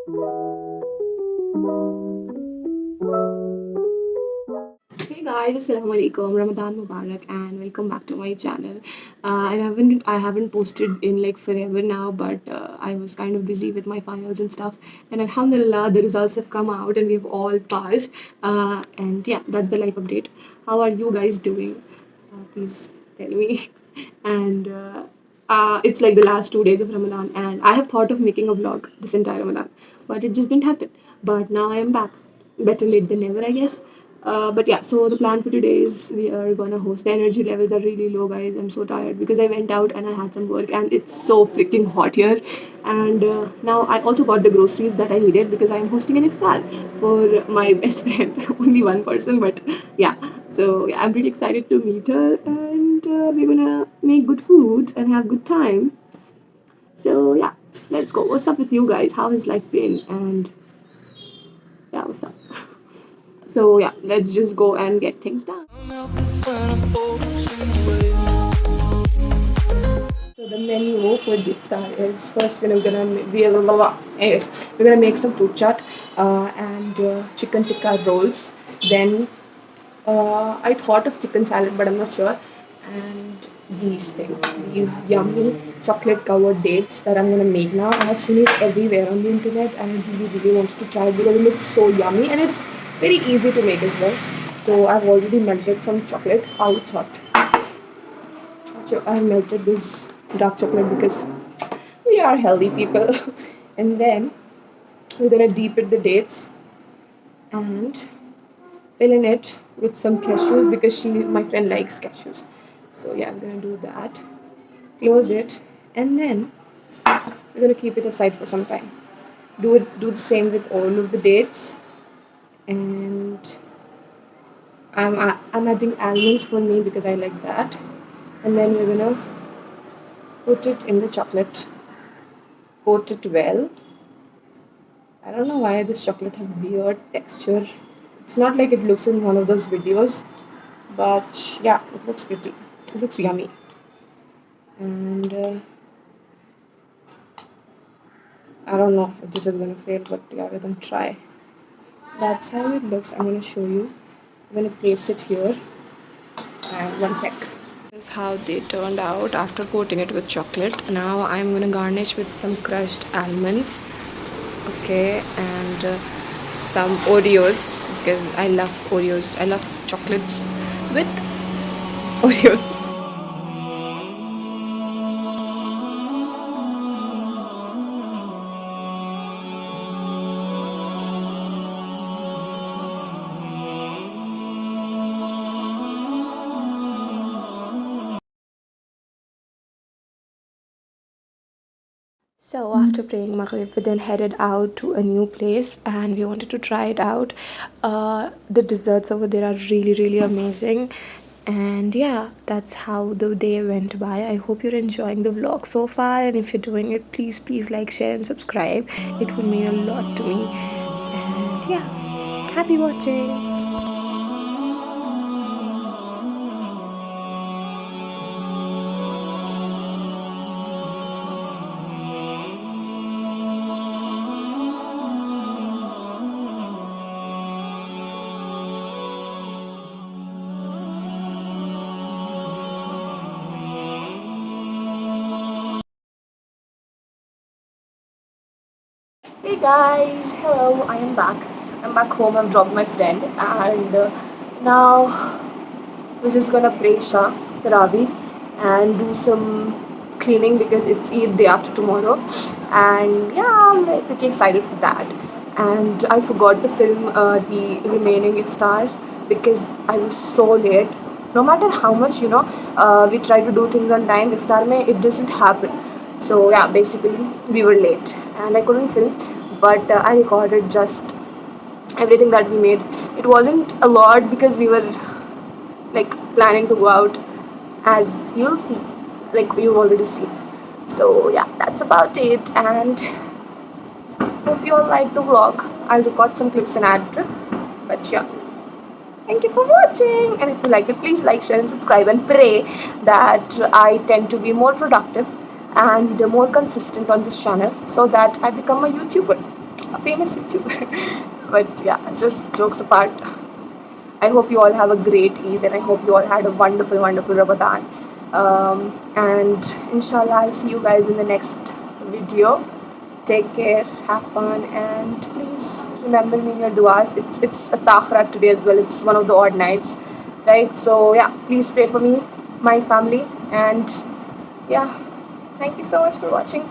Hey guys, assalamualaikum, Ramadan Mubarak, and welcome back to my channel. I haven't posted in like forever now, but I was kind of busy with my finals and stuff. And Alhamdulillah, the results have come out and we've all passed. And yeah, that's the life update. How are you guys doing? Please tell me. And it's like the last 2 days of Ramadan, and I have thought of making a vlog this entire Ramadan, but it just didn't happen. But now I am back. Better late than never, I guess. But yeah, so the plan for today is we are gonna host. The energy levels are really low, guys. I'm so tired because I went out and I had some work, and it's so freaking hot here. And now I also got the groceries that I needed because I'm hosting an iftar for my best friend. Only one person, but yeah. So yeah, I'm really excited to meet her, and we're gonna make good food and have good time. So yeah, let's go. What's up with you guys? How has life been? And yeah, what's up? So yeah, let's just go and get things done. So the menu for the iftar is first we're gonna make some fruit chaat and chicken tikka rolls. Then I thought of chicken salad, but I'm not sure. And these things, these yummy chocolate covered dates that I'm gonna make now. I have seen it everywhere on the internet, and I really, really wanted to try it because it looks so yummy and it's very easy to make as well. So I've already melted some chocolate. Oh, it's hot. So I melted this dark chocolate because we are healthy people. And then we're gonna deep it the dates and fill in it with some cashews because my friend likes cashews. So yeah, I'm gonna do that. Close it, and then we're gonna keep it aside for some time. Do the same with all of the dates, and I'm adding almonds for me because I like that. And then we're gonna put it in the chocolate. Coat it well. I don't know why this chocolate has weird texture. It's not like it looks in one of those videos, but yeah, it looks pretty. It looks yummy. And I don't know if this is gonna fail, but yeah, we're gonna try. That's how it looks. I'm gonna show you. I'm gonna place it here, and one sec. This is how they turned out after coating it with chocolate. Now I'm gonna garnish with some crushed almonds. Okay, and some Oreos because I love Oreos. I love chocolates with Oreos. So after praying Maghrib, we then headed out to a new place and we wanted to try it out. The desserts over there are really, really amazing. And yeah, that's how the day went by. I hope you're enjoying the vlog so far. And if you're doing it, please, please like, share, and subscribe. It would mean a lot to me. And yeah, happy watching. Hey guys, hello, I am back. I'm back home. I've dropped my friend, and now we're just gonna pray Shah Taraweeh and do some cleaning because it's Eid day after tomorrow. And yeah, I'm like pretty excited for that. And I forgot to film the remaining iftar because I was so late. No matter how much we try to do things on time, iftar mein it doesn't happen. So yeah, basically we were late and I couldn't film, but I recorded just everything that we made. It wasn't a lot because we were like planning to go out, as you'll see, like you've already seen. So yeah, that's about it, and hope you all like the vlog. I'll record some clips and add it, but yeah, thank you for watching, and if you liked it, please like, share, and subscribe, and pray that I tend to be more productive and more consistent on this channel so that I become a YouTuber. a famous YouTuber. But yeah, just jokes apart. I hope you all have a great Eid, and I hope you all had a wonderful, wonderful Ramadan. And inshallah, I'll see you guys in the next video. Take care, have fun, and please remember me in your duas. It's a takhra today as well. It's one of the odd nights, right? So yeah, please pray for me, my family, and yeah, thank you so much for watching.